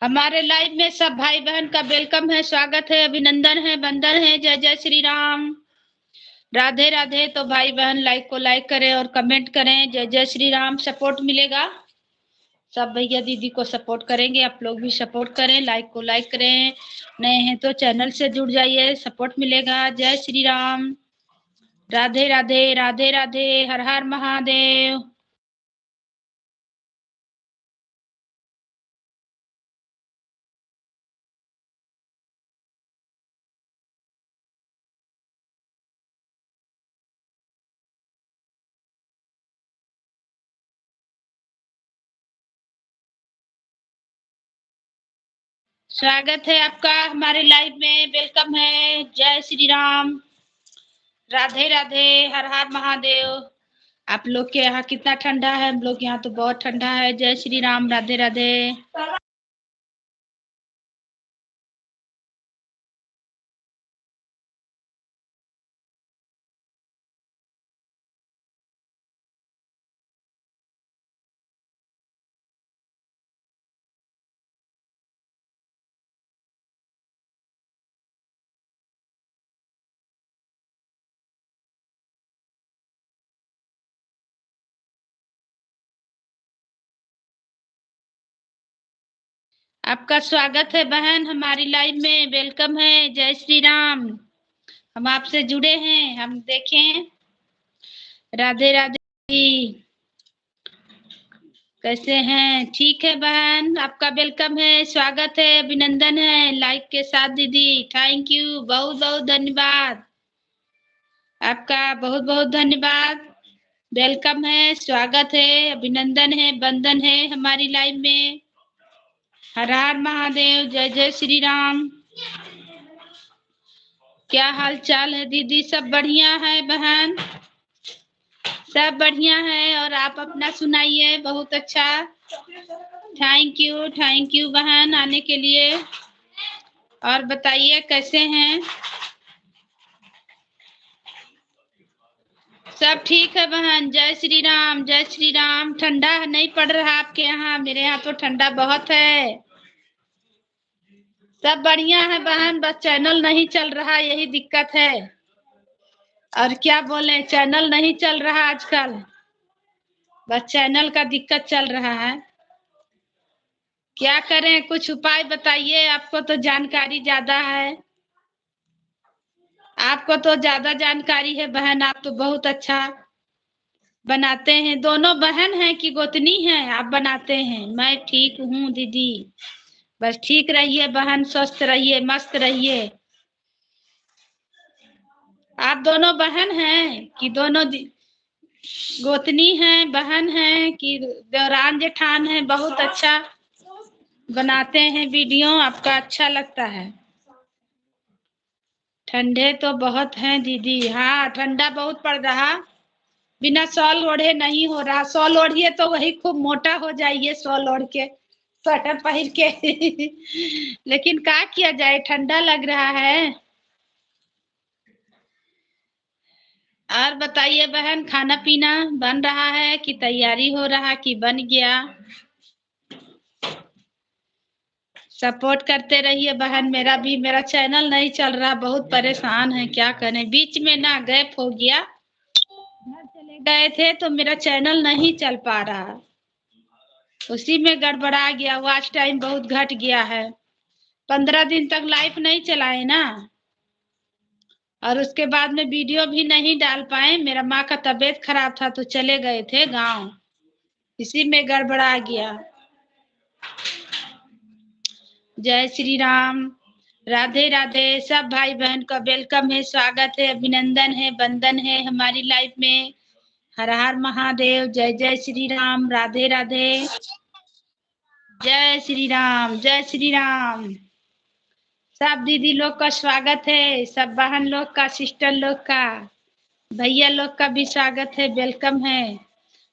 हमारे लाइव में सब भाई बहन का वेलकम है, स्वागत है, अभिनंदन है, वंदन है। जय जय श्री राम, राधे राधे। तो भाई बहन लाइक को लाइक करें और कमेंट करें। जय जय श्री राम। सपोर्ट मिलेगा, सब भैया दीदी को सपोर्ट करेंगे, आप लोग भी सपोर्ट करें, लाइक को लाइक करें। नए हैं तो चैनल से जुड़ जाइए, सपोर्ट मिलेगा। जय श्री राम, राधे राधे, राधे राधे, हर हर महादेव। स्वागत है आपका हमारे लाइव में, वेलकम है। जय श्री राम, राधे राधे, हर हर महादेव। आप लोग के यहाँ कितना ठंडा है? हम लोग यहाँ तो बहुत ठंडा है। जय श्री राम, राधे राधे। आपका स्वागत है बहन हमारी लाइव में, वेलकम है। जय श्री राम। हम आपसे जुड़े हैं, हम देखें। राधे राधे जी, कैसे हैं? ठीक है बहन, आपका वेलकम है, स्वागत है, अभिनंदन है। लाइक के साथ दीदी, थैंक यू, बहुत बहुत धन्यवाद आपका, बहुत बहुत धन्यवाद। वेलकम है, स्वागत है, अभिनंदन है, वंदन है हमारी लाइव में। हर हर महादेव, जय जय श्री राम। क्या हाल चाल है दीदी? सब बढ़िया है बहन, सब बढ़िया है। और आप अपना सुनाइए? बहुत अच्छा, थैंक यू बहन आने के लिए। और बताइए कैसे हैं? सब ठीक है बहन। जय श्री राम, जय श्री राम। ठंडा नहीं पड़ रहा आपके यहाँ? मेरे यहाँ तो ठंडा बहुत है। सब बढ़िया है बहन, बस चैनल नहीं चल रहा, यही दिक्कत है। और क्या बोले, चैनल नहीं चल रहा आजकल, बस चैनल का दिक्कत चल रहा है। क्या करें, कुछ उपाय बताइए, आपको तो जानकारी ज्यादा है। आपको तो ज्यादा जानकारी है बहन, आप तो बहुत अच्छा बनाते हैं। दोनों बहन हैं कि गोतनी हैं आप बनाते हैं? मैं ठीक हूँ दीदी, बस ठीक रहिए बहन, स्वस्थ रहिए, मस्त रहिए। आप दोनों बहन हैं कि दोनों गोतनी हैं, बहन हैं कि देवरान जेठान है? बहुत अच्छा बनाते हैं वीडियो, आपका अच्छा लगता है। ठंडे तो बहुत हैं दीदी, हाँ ठंडा बहुत पड़ रहा। बिना शॉल ओढ़े नहीं हो रहा, शॉल ओढ़िए तो वही खूब मोटा हो जाइए, शॉल ओढ़ के, स्वेटर पहन के। लेकिन क्या किया जाए, ठंडा लग रहा है। और बताइए बहन, खाना पीना बन रहा है कि तैयारी हो रहा कि बन गया? सपोर्ट करते रहिए बहन, मेरा चैनल नहीं चल रहा, बहुत परेशान है, क्या करें। बीच में ना गैप हो गया, घर चले गए थे तो मेरा चैनल नहीं चल पा रहा, उसी में गड़बड़ा गया। वॉच टाइम बहुत घट गया है, 15 दिन तक लाइव नहीं चलाए ना, और उसके बाद में वीडियो भी नहीं डाल पाए। मेरा माँ का तबीयत खराब था तो चले गए थे गांव, इसी में गड़बड़ा गया। जय श्री राम, राधे राधे। सब भाई बहन का वेलकम है, स्वागत है, अभिनंदन है, वंदन है हमारी लाइफ में। हर हर महादेव, जय जय श्री राम, राधे राधे। जय श्री राम, जय श्री राम। सब दीदी लोग का स्वागत है, सब बहन लोग का, सिस्टर लोग का, भैया लोग का भी स्वागत है, वेलकम है।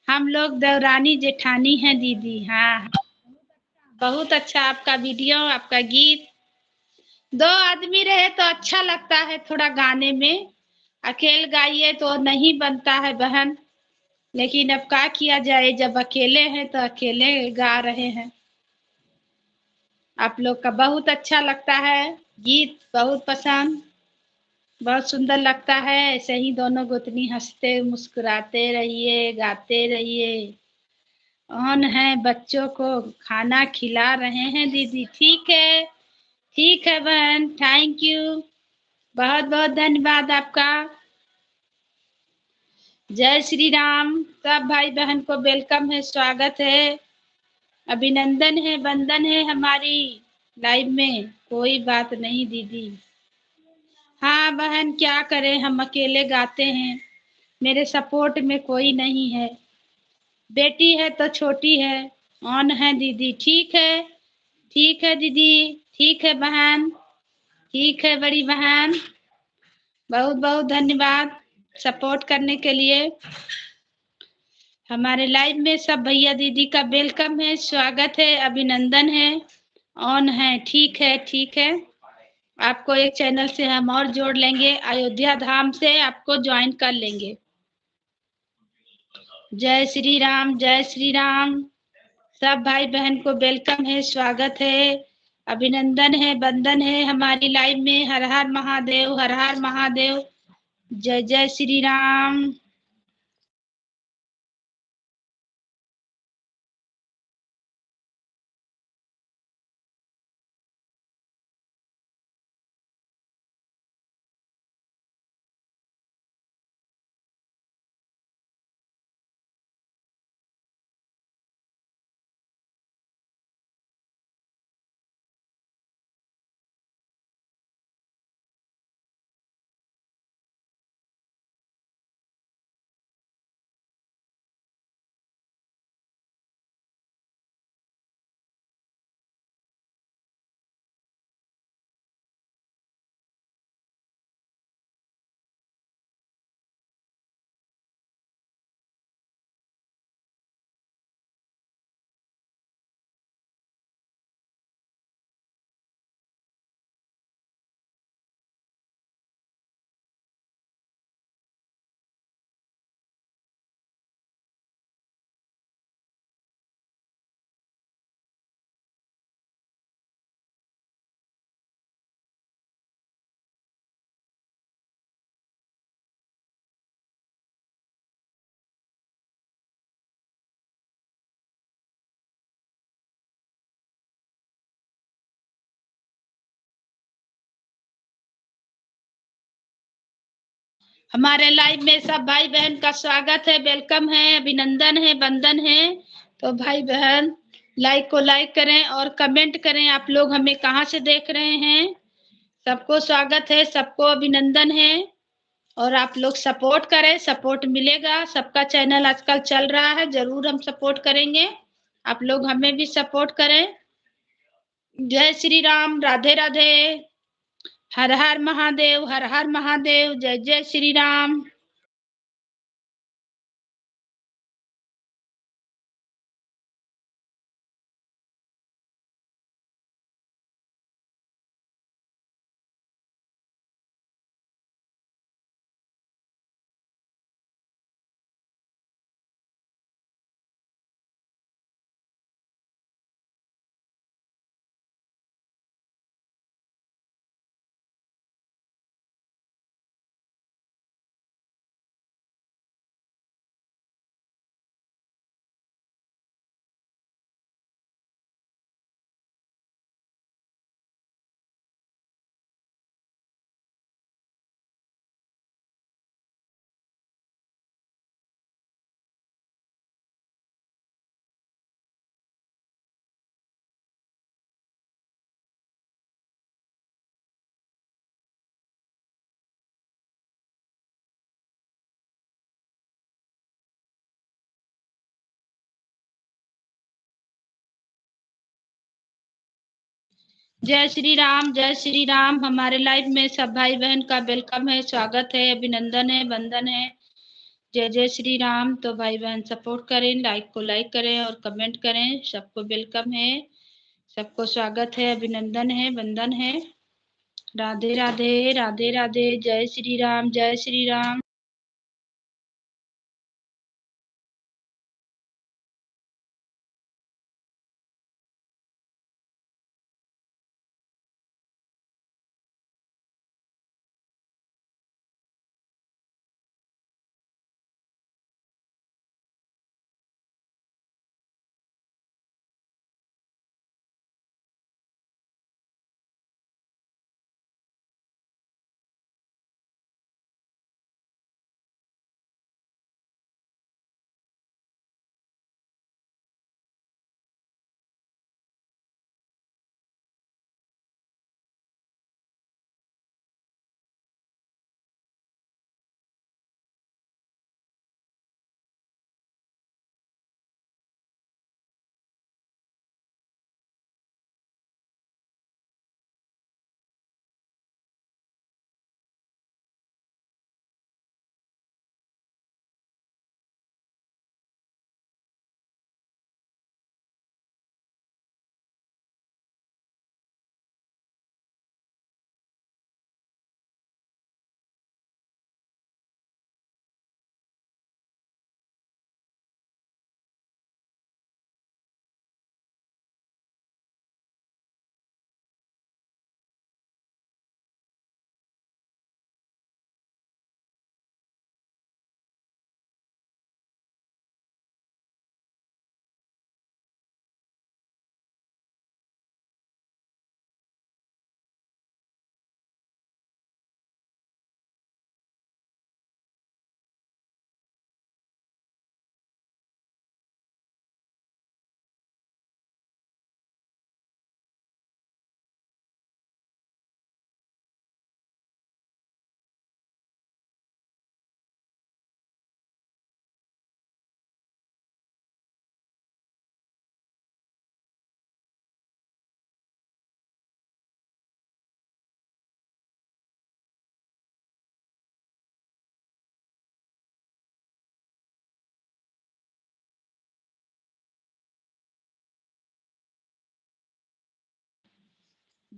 हम लोग देवरानी जेठानी हैं दीदी, हाँ। बहुत अच्छा आपका वीडियो, आपका गीत। दो आदमी रहे तो अच्छा लगता है थोड़ा गाने में, अकेले गाइए तो नहीं बनता है बहन। लेकिन अब क्या किया जाए, जब अकेले हैं तो अकेले गा रहे हैं। आप लोग का बहुत अच्छा लगता है, गीत बहुत पसंद, बहुत सुंदर लगता है। ऐसे ही दोनों गोतनी हंसते मुस्कुराते रहिए, गाते रहिए। ऑन है, बच्चों को खाना खिला रहे हैं दीदी। ठीक है बहन, थैंक यू, बहुत बहुत धन्यवाद आपका। जय श्री राम। सब भाई बहन को वेलकम है, स्वागत है, अभिनंदन है, वंदन है हमारी लाइव में। कोई बात नहीं दीदी। हाँ बहन, क्या करें, हम अकेले गाते हैं, मेरे सपोर्ट में कोई नहीं है। बेटी है तो छोटी है। ऑन है दीदी। ठीक है दीदी, ठीक है बहन, ठीक है बड़ी बहन। बहुत बहुत धन्यवाद सपोर्ट करने के लिए। हमारे लाइव में सब भैया दीदी का वेलकम है, स्वागत है, अभिनंदन है। ऑन है, ठीक है, ठीक है। आपको एक चैनल से हम और जोड़ लेंगे, अयोध्या धाम से आपको ज्वाइन कर लेंगे। जय श्री राम, जय श्री राम। सब भाई बहन को वेलकम है, स्वागत है, अभिनंदन है, वंदन है हमारी लाइव में। हर हर महादेव, हर हर महादेव। जय जय श्री राम। हमारे लाइव में सब भाई बहन का स्वागत है, वेलकम है, अभिनंदन है, वंदन है। तो भाई बहन लाइक को लाइक करें और कमेंट करें, आप लोग हमें कहाँ से देख रहे हैं। सबको स्वागत है, सबको अभिनंदन है। और आप लोग सपोर्ट करें, सपोर्ट मिलेगा। सबका चैनल आजकल चल रहा है, जरूर हम सपोर्ट करेंगे। आप लोग हमें भी सपोर्ट करें। जय श्री राम, राधे राधे। हर हर महादेव, हर हर महादेव। जय जय श्री राम। जय श्री राम, जय श्री राम। हमारे लाइव में सब भाई बहन का वेलकम है, स्वागत है, अभिनंदन है, वंदन है। जय जय श्री राम। तो भाई बहन सपोर्ट करें, लाइक को लाइक करें और कमेंट करें। सबको वेलकम है, सबको स्वागत है, अभिनंदन है, वंदन है। राधे राधे, राधे राधे। जय श्री राम, जय श्री राम।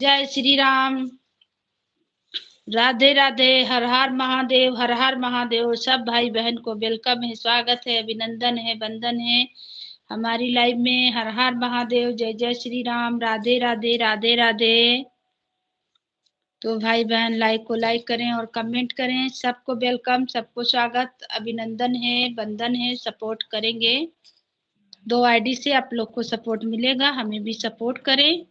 जय श्री राम। राधे राधे। हर हर महादेव, हर हर महादेव। सब भाई बहन को वेलकम है, स्वागत है, अभिनंदन है, वंदन है हमारी लाइव में। हर हर महादेव, जय जय श्री राम, राधे राधे, राधे राधे। तो भाई बहन लाइक को लाइक करें और कमेंट करें। सबको वेलकम, सबको स्वागत, अभिनंदन है, वंदन है। सपोर्ट करेंगे, 2 आईडी से आप लोग को सपोर्ट मिलेगा, हमें भी सपोर्ट करें।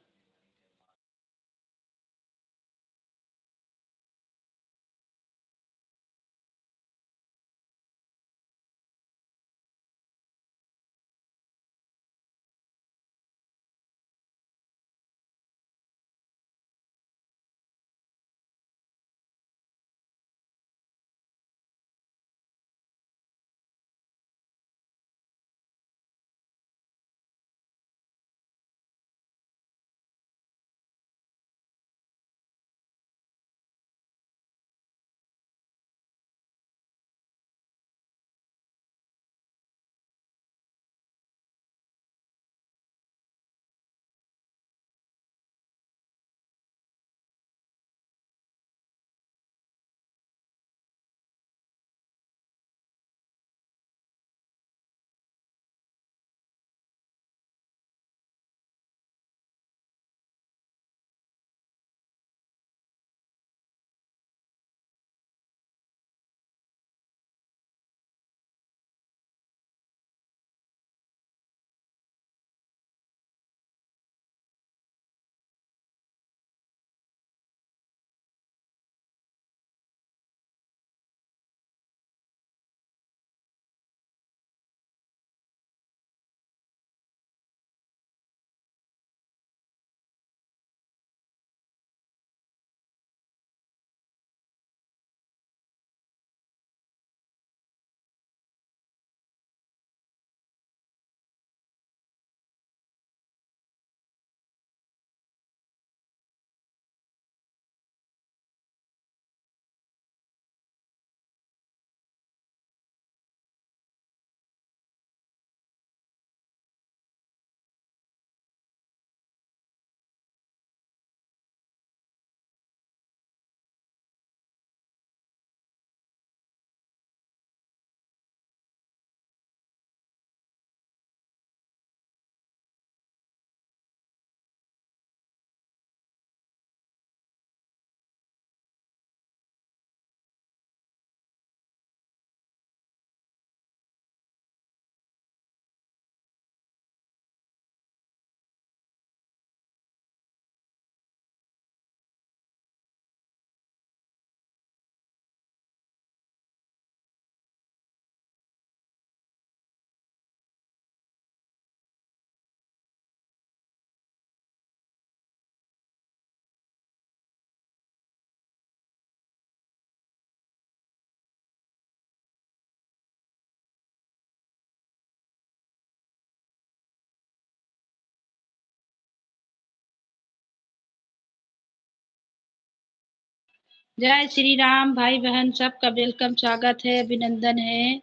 जय श्री राम। भाई बहन सबका वेलकम, स्वागत है, अभिनंदन है।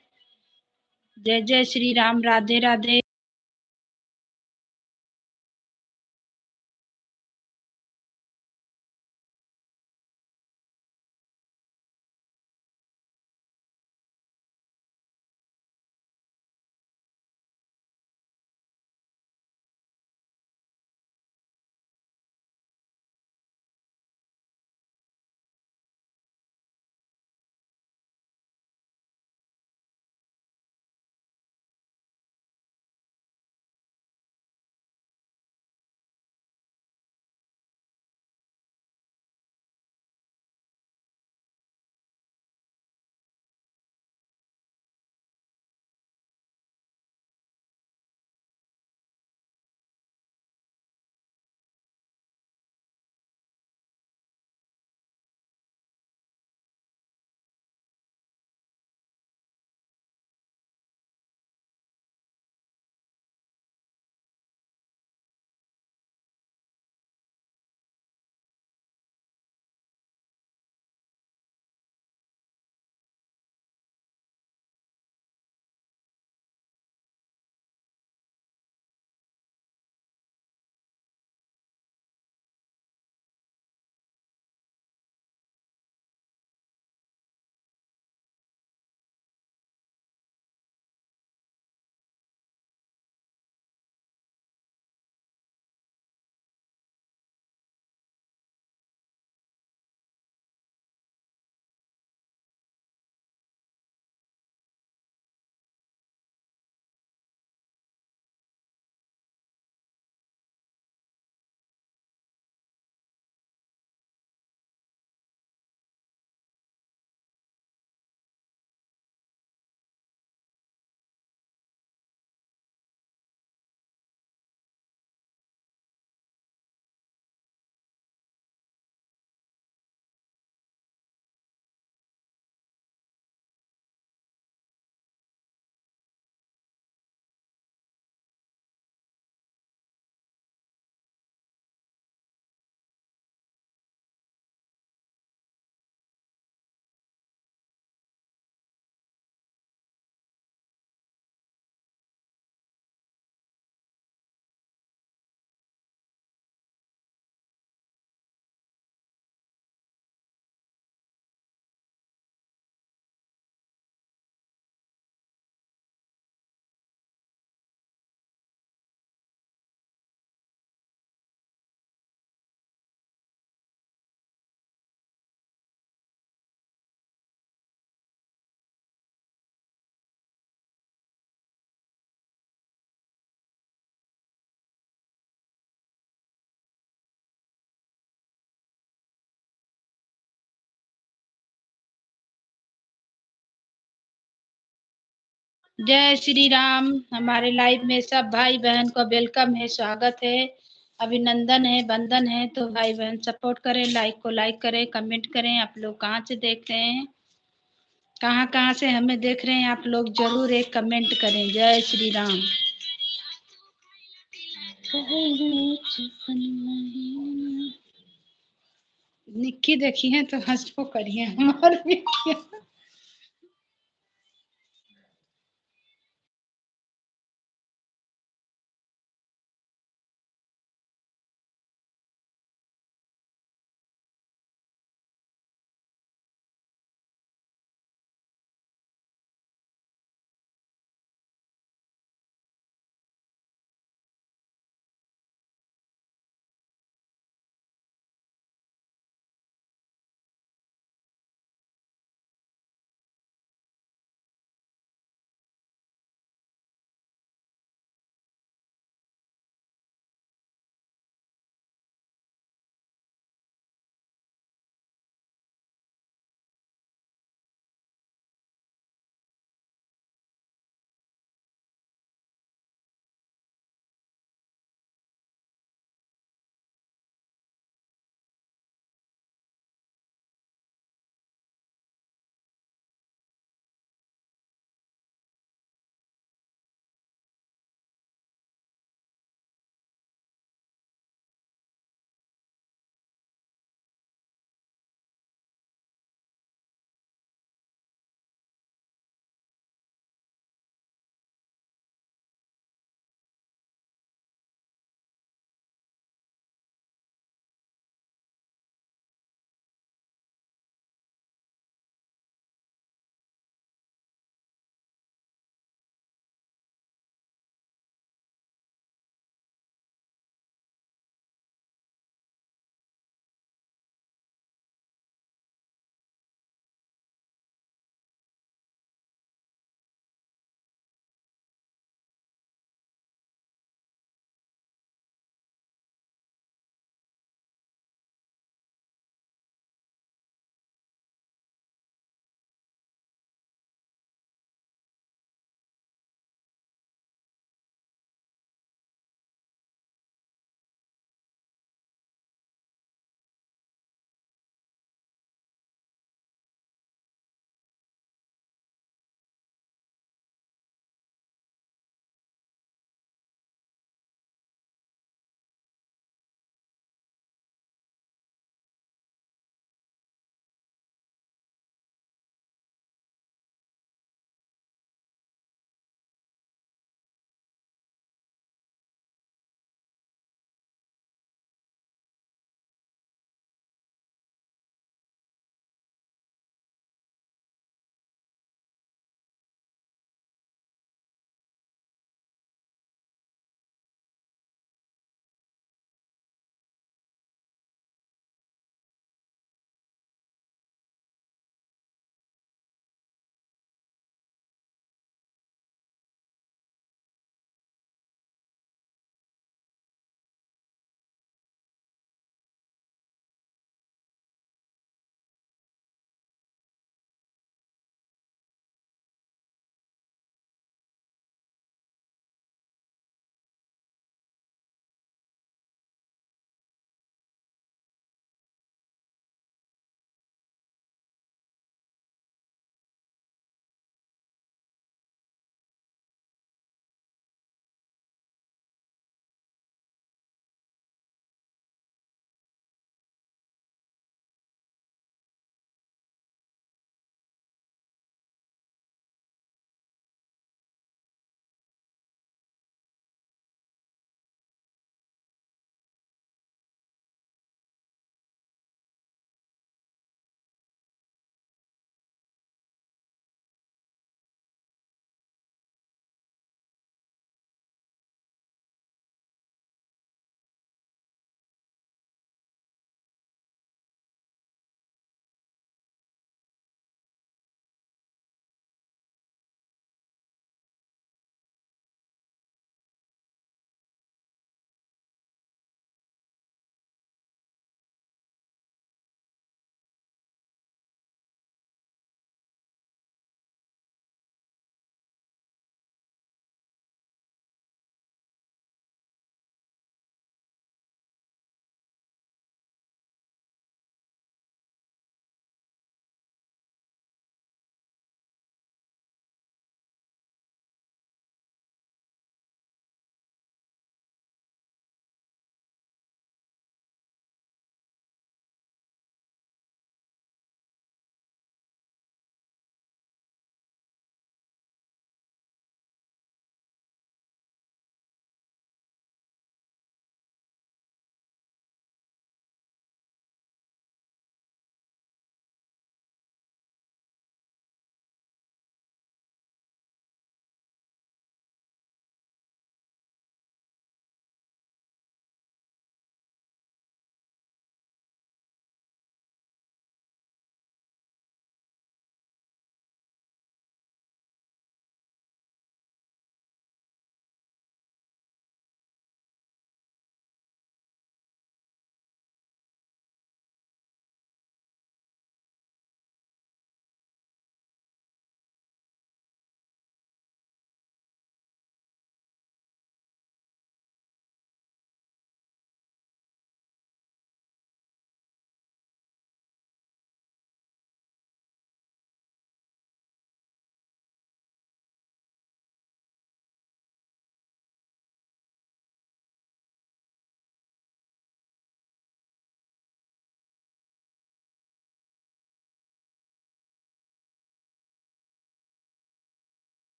जय जय श्री राम, राधे राधे। जय श्री राम। हमारे लाइव में सब भाई बहन को वेलकम है, स्वागत है, अभिनंदन है, वंदन है। तो भाई बहन सपोर्ट करें, लाइक को लाइक करें, कमेंट करें। आप लोग कहाँ से देख रहे हैं, कहाँ कहाँ से हमें देख रहे हैं, आप लोग जरूर एक कमेंट करें। जय श्री राम। निक्की देखी है तो हंसपो करिए हमारे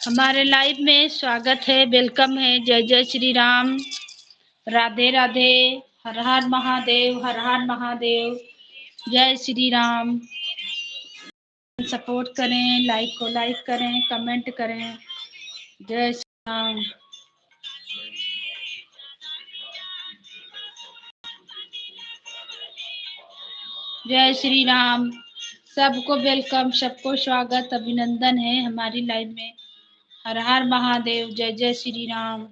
हमारे लाइव में स्वागत है, वेलकम है। जय जय श्री राम, राधे राधे, हर हर महादेव, हर हर महादेव, जय श्री राम। सपोर्ट करें, लाइक को लाइक करें, कमेंट करें। जय श्री राम। जय श्री राम। सबको वेलकम, सबको स्वागत, अभिनंदन है हमारी लाइव में। हर हर महादेव, जय जय श्री राम।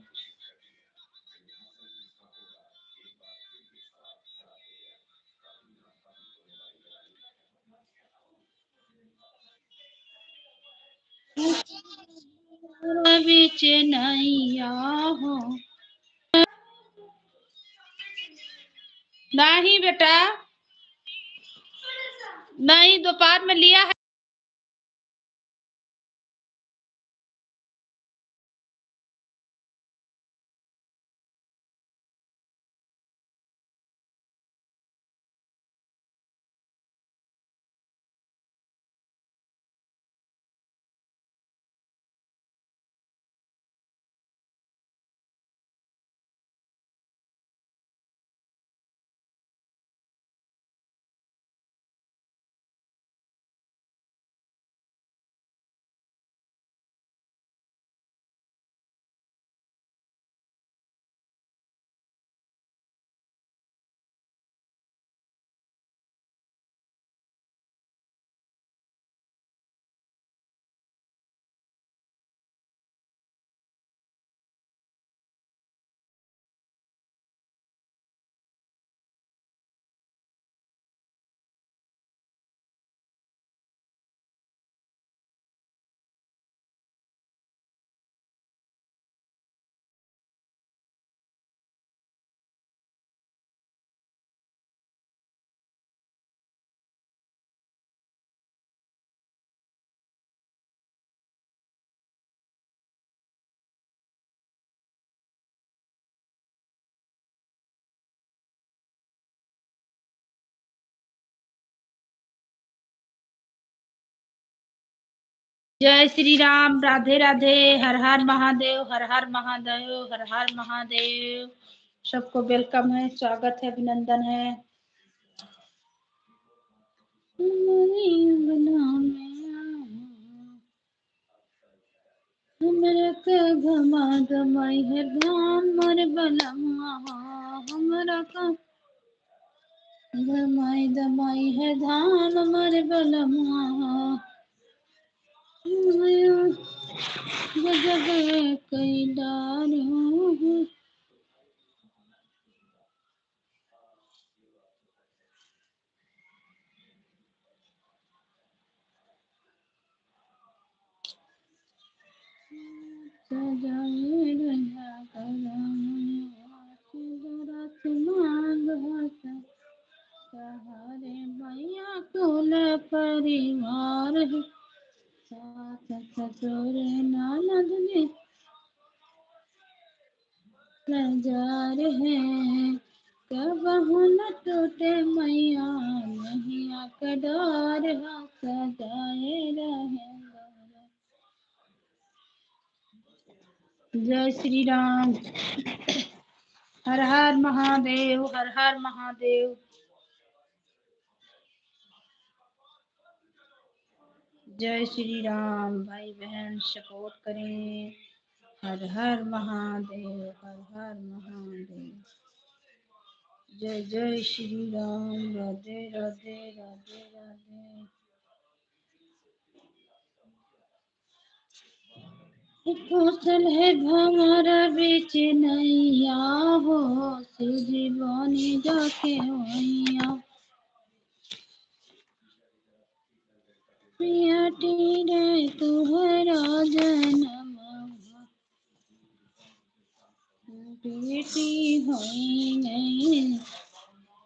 बीच नैया हो, नहीं बेटा, नहीं दोपहर में लिया है। जय श्री राम, राधे राधे, हर हर महादेव, हर हर महादेव, हर हर महादेव। सबको वेलकम है, स्वागत है, अभिनंदन है। हमरा का घमा दमाई है धाम मोर बलमा, हमरा का घमाई दमाई है धाम मोर बलमा। गजब कई डारो, सजाए रहा सहारे मैया कुल परिवार है, सास ससुर ननद ने नजार है। कबहू न टूटे मैया मैया का डोर, सजाए रहे। जय श्री राम, हर हर महादेव, हर हर महादेव। जय श्री राम। भाई बहन सपोर्ट करें। हर हर महादेव, हर हर महादेव। जय जय श्री राम, राधे राधे, राधे राधे। कौशल है भंवरा बीच नैया हो, शिवजी जाके वैया। प्रियटी रे तुहरा जन्म, बेटी होई नहीं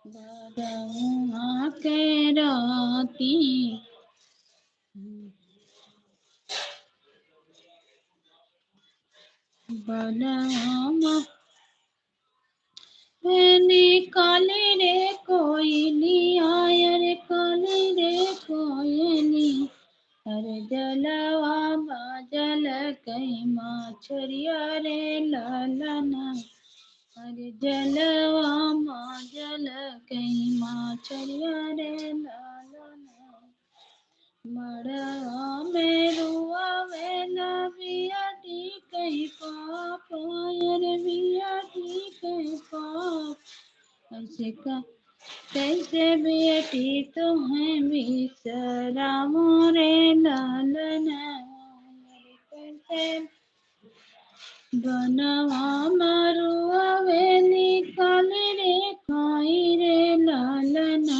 बरहुआ के राती। बलरामा काले रे कोयली आय रे, काले रे कोयली, अरे जलवा जल कहीं माछरिया रे लालना अरे जलवा माँ जल कहीं माछरिया रे लालना मड़वा में रुआवे न बियाती कहीं पाप अरे बियाती कहीं पाप ऐसे का कैसे बेटी तुम्हें बिसराम रे लालना कैसे बनवा मरुआ वे निकाल रे खाई रे लालना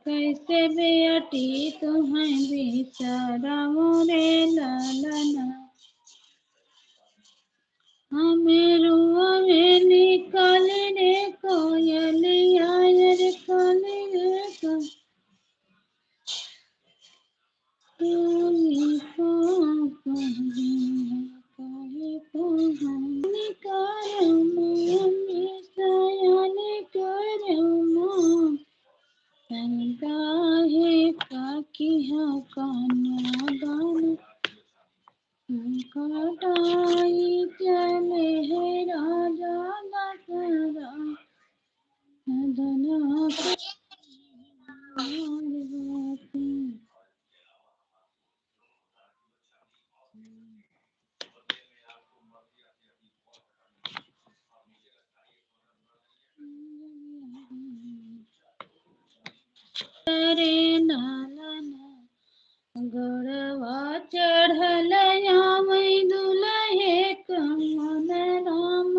कैसे बेटी तुम्हें बिसराम रे लालना हमें रुआ में निकाल रे कोयलिया रे काल रे कटाई चले है राजा दशरथ धना रे नालना गड़वा चढ़ल आमई दुलहे कमन राम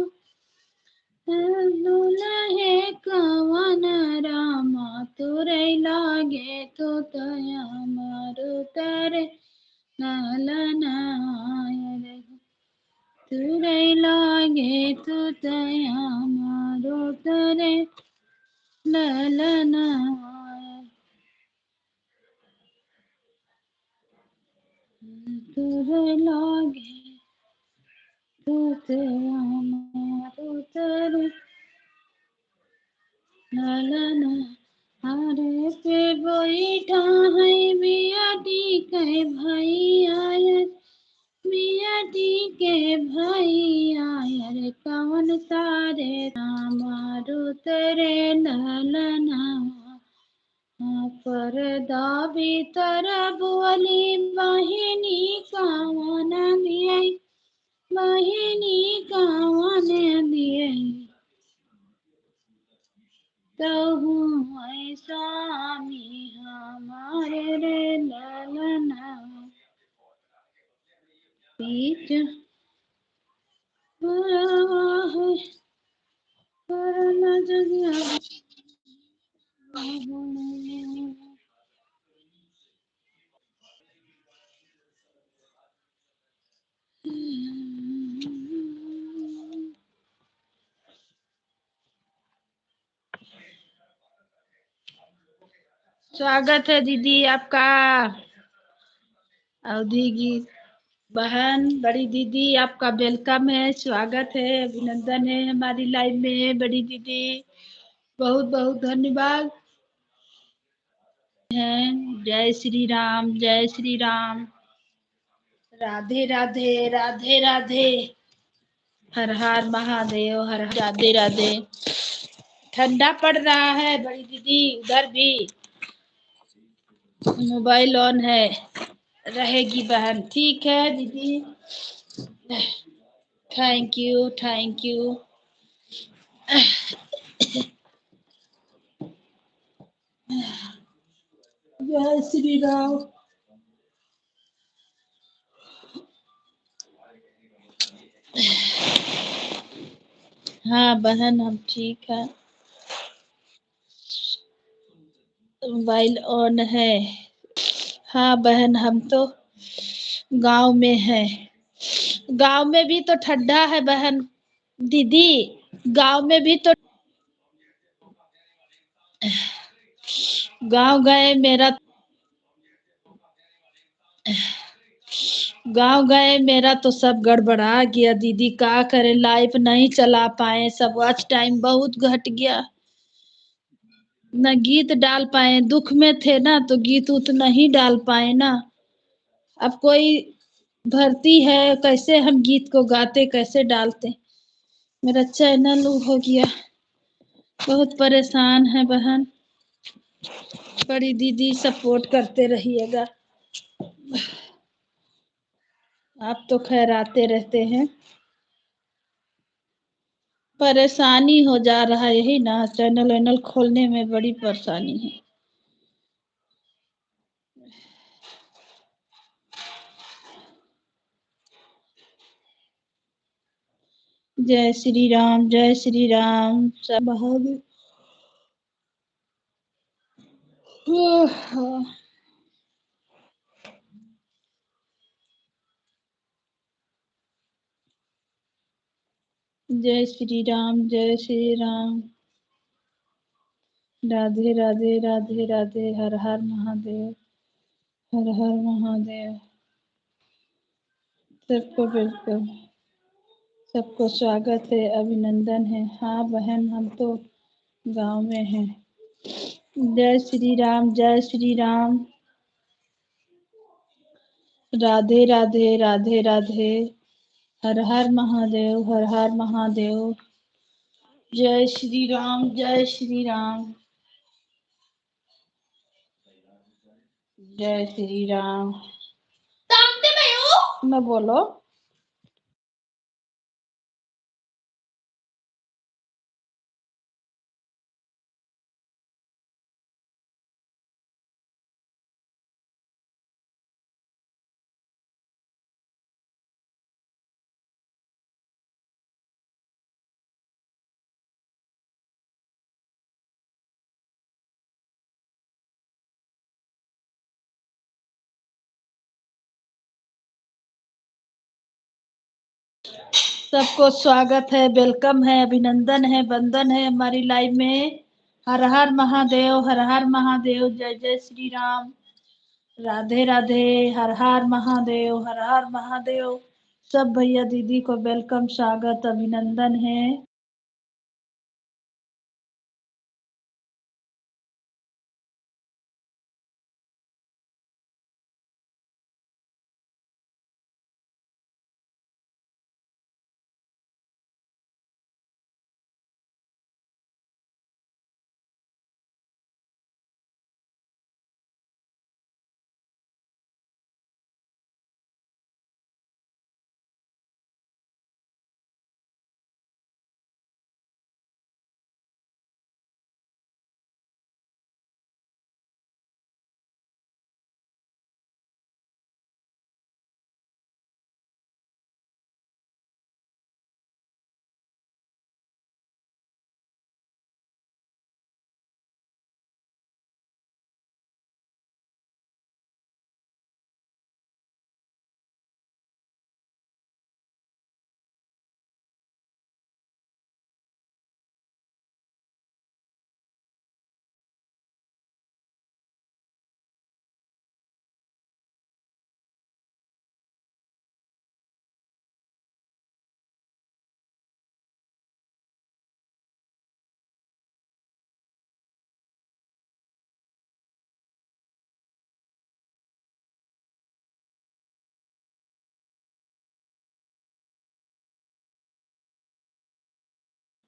दुलहे कवन रामा तुरै लागे तो तया मारु तरे नालना तुरै लागे तो तया मारु तरे ललना तुरै लागे तो तया मारु तरे ललना हरे पे बैठा है बियाटी के भाई आयर बियाटी के भाई आयर कवन सारे मारो तेरे ललना परदा भीतर बोली बहिनी कवन दिए बहिनी कवन दिए कहूँ स्वामी हमारे रे ललना बीच करना जगिया स्वागत है दीदी आपका अवधि गीत बहन बड़ी दीदी आपका वेलकम है स्वागत है अभिनंदन है हमारी लाइव में बड़ी दीदी बहुत बहुत धन्यवाद है जय श्री राम जय श्री राम राधे राधे राधे राधे हर हर महादेव हर हर राधे राधे ठंडा पड़ रहा है बड़ी दीदी उधर भी मोबाइल ऑन है रहेगी बहन ठीक है दीदी थैंक यू थैंक यू जय श्री राम हाँ बहन हम ठीक है मोबाइल ऑन है हाँ बहन हम तो गांव में है गांव में भी तो ठंडा है बहन दीदी गांव में भी तो गांव गए मेरा तो सब गड़बड़ा गया दीदी का करे लाइफ नहीं चला पाए सब वॉच टाइम बहुत घट गया न गीत डाल पाए दुख में थे ना तो गीत उत नहीं डाल पाए ना अब कोई भर्ती है, कैसे हम गीत को गाते, कैसे डालते। मेरा चैनल हो गया, बहुत परेशान है बहन। बड़ी दीदी सपोर्ट करते रहिएगा। आप तो खैर आते रहते हैं। परेशानी हो जा रहा है यही ना, चैनल वैनल खोलने में बड़ी परेशानी है। जय श्री राम, जय श्री राम। सब बहादुर। जय श्री राम, जय श्री राम। राधे राधे, राधे राधे। हर हर महादेव, हर हर महादेव। सबको बिल्कुल, सबको स्वागत है, अभिनंदन है। हाँ बहन, हम तो गांव में हैं। जय श्री राम, जय श्री राम। राधे राधे, राधे राधे। हर हर महादेव, हर हर महादेव। जय श्री राम, जय श्री राम। जय श्री राम। मैं बोलो। सबको स्वागत है, वेलकम है, अभिनंदन है, वंदन है हमारी लाइव में। हर हर महादेव, हर हर महादेव। जय जय श्री राम। राधे राधे। हर हर महादेव, हर हर महादेव। सब भैया दीदी को वेलकम, स्वागत, अभिनंदन है।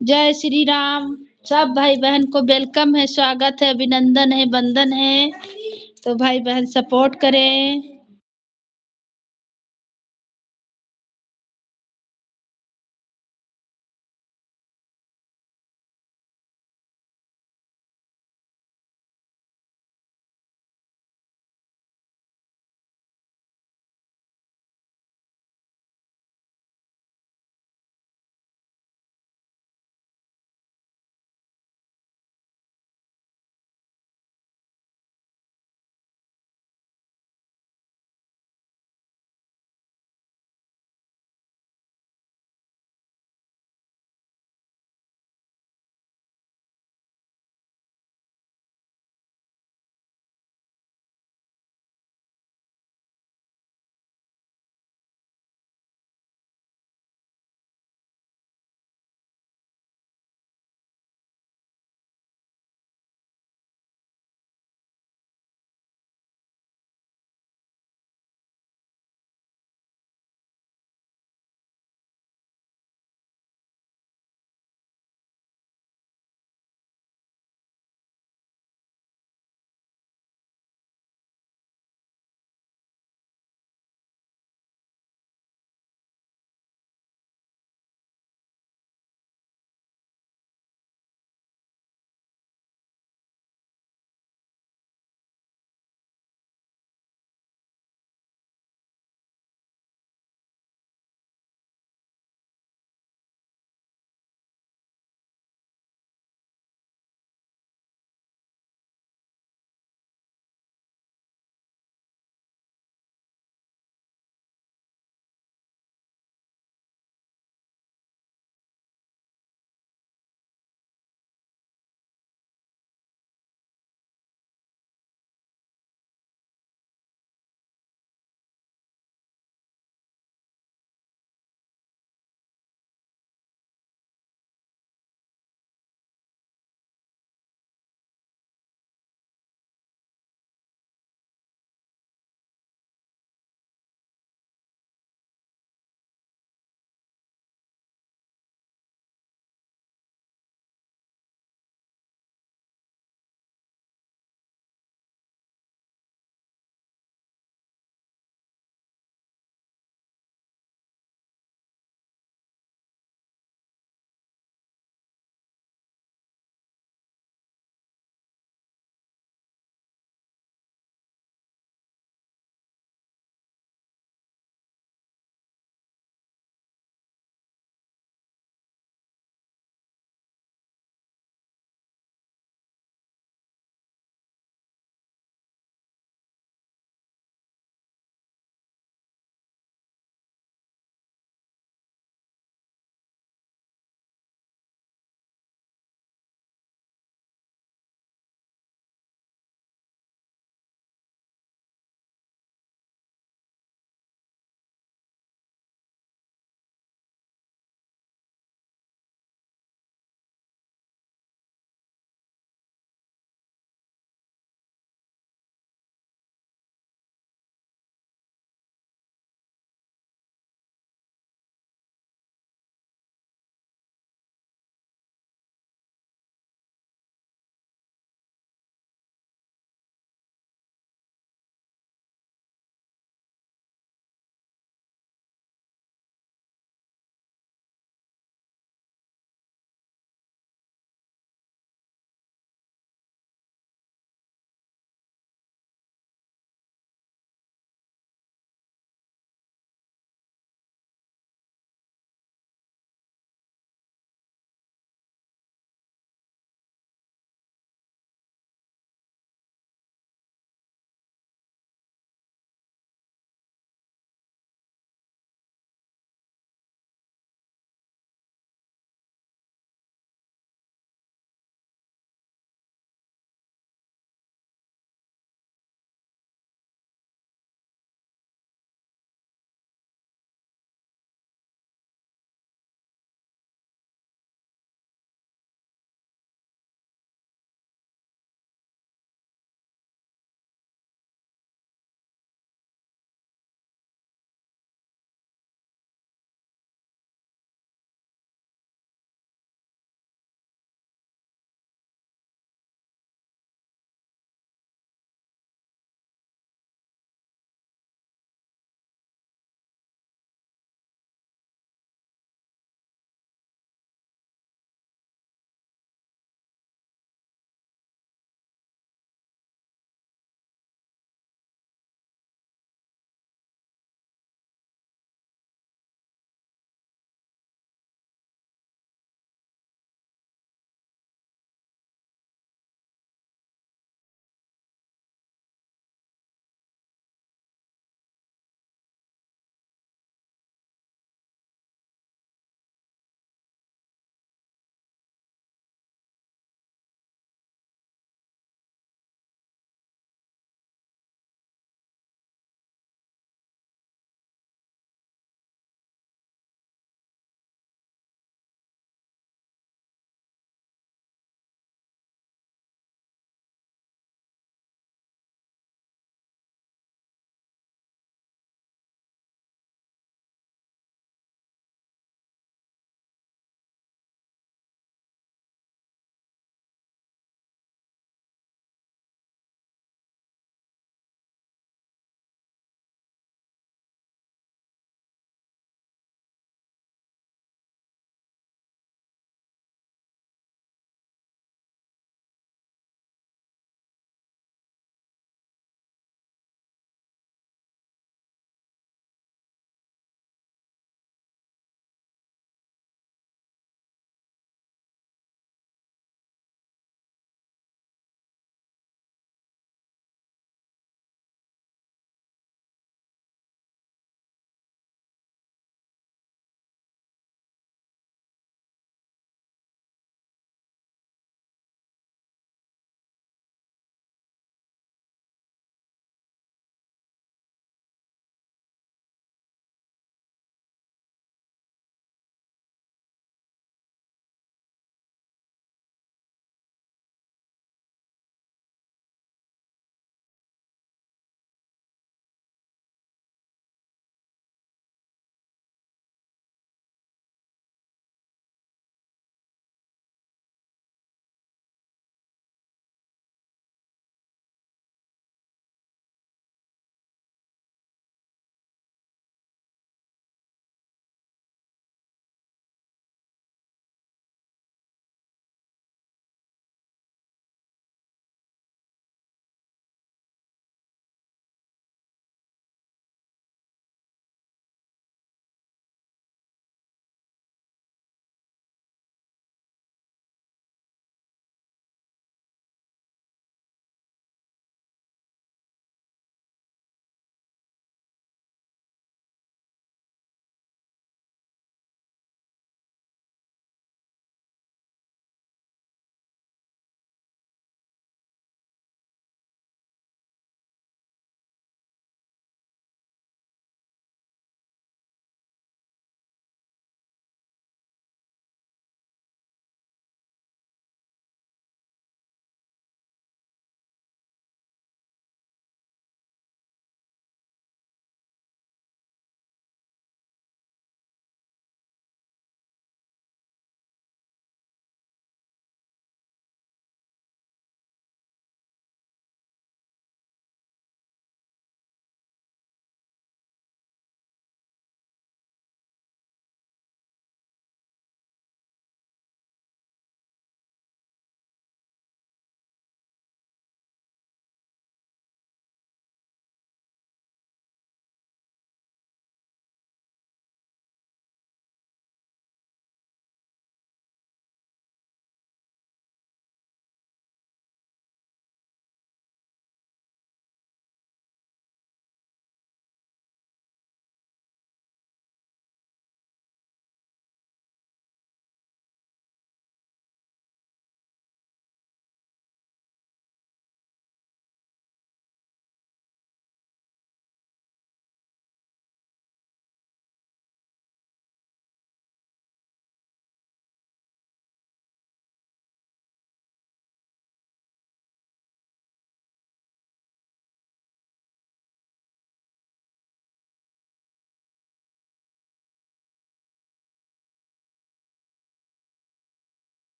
जय श्री राम। सब भाई बहन को वेलकम है, स्वागत है, अभिनंदन है, वंदन है। तो भाई बहन सपोर्ट करें।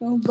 हूँ।